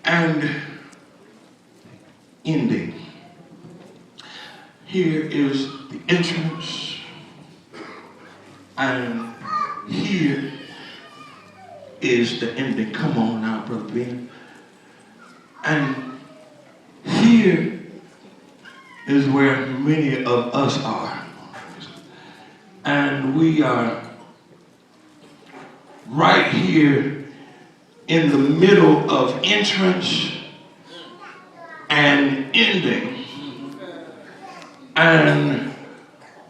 and ending. Here is the entrance, and here is the ending. Come on now, Brother Ben. And here is where many of us are. And we are right here in the middle of entrance and ending. And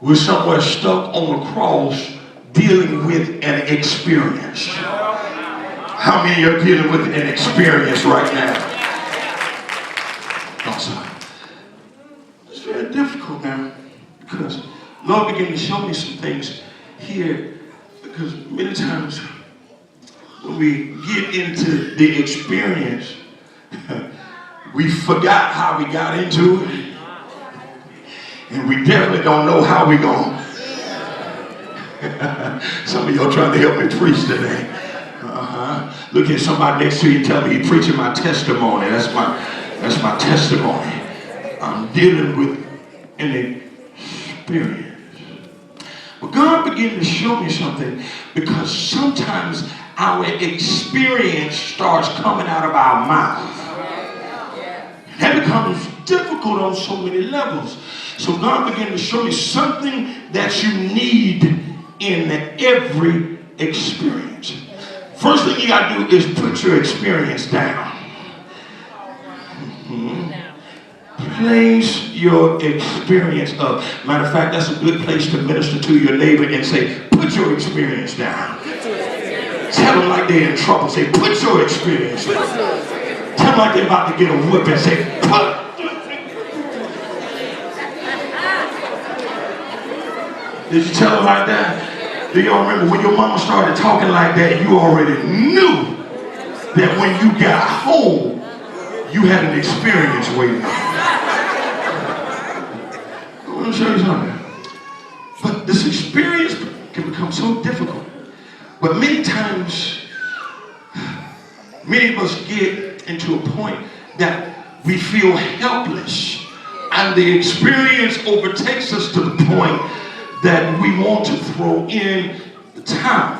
we're somewhere stuck on the cross dealing with an experience. How many are dealing with an experience right now? I'm sorry. It's very difficult now because Lord began to show me some things here, because many times when we get into the experience, we forgot how we got into it. And we definitely don't know how we're going. Some of y'all trying to help me preach today. Look at somebody next to you and tell me, you're preaching my testimony. That's my testimony. I'm dealing with an experience. But God began to show me something, because sometimes our experience starts coming out of our mouth. That becomes difficult on so many levels. So God began to show me something that you need in every experience. First thing you got to do is put your experience down. Place your experience up. Matter of fact, that's a good place to minister to your neighbor and say, put your experience down. Tell them like they're in trouble. Say, put your experience down. Tell them like they're about to get a whip and say, put. Did you tell them like that? Do y'all remember when your mama started talking like that, you already knew that when you got home, you had an experience waiting. I want to show you something. But this experience can become so difficult. But many times, many of us get into a point that we feel helpless. And the experience overtakes us to the point that we want to throw in the towel.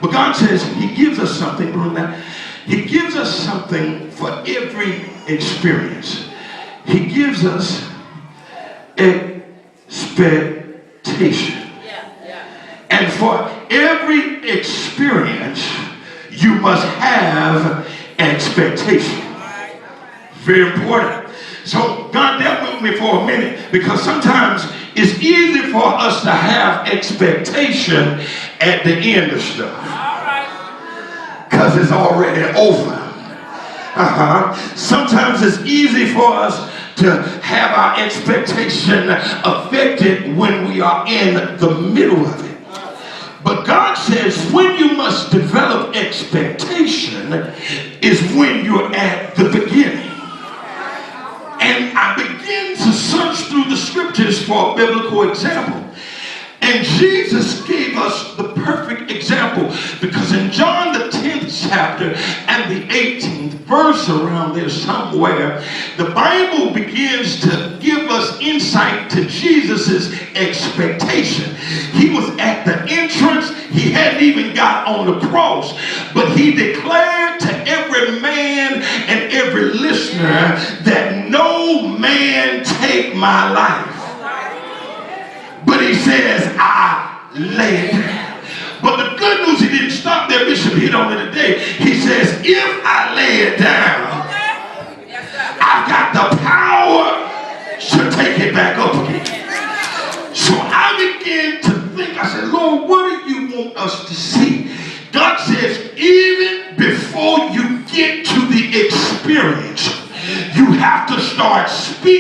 But God says he gives us something, Bruna. He gives us something for every experience. He gives us expectation. And for every experience, you must have expectation. Very important. So God dealt with me for a minute, because sometimes it's easy for us to have expectation at the end of stuff. Because it's already over. Sometimes it's easy for us to have our expectation affected when we are in the middle of it. But God says when you must develop expectation is when you're at the beginning. And I begin to search through the scriptures for a biblical example. And Jesus gave us the perfect example, because in John the 10th chapter and the 18th verse, around there somewhere, the Bible begins to give us insight to Jesus's expectation. He was at the entrance. He hadn't even got on the cross, but he declared to every man and every listener that no man take my life. But he says, I lay it down. But the good news, he didn't stop there. Bishop hit on it today. He says, if I lay it down, I've got the power to take it back up again. So I began to think, I said, Lord, what do you want us to see? God says, even before you get to the experience, you have to start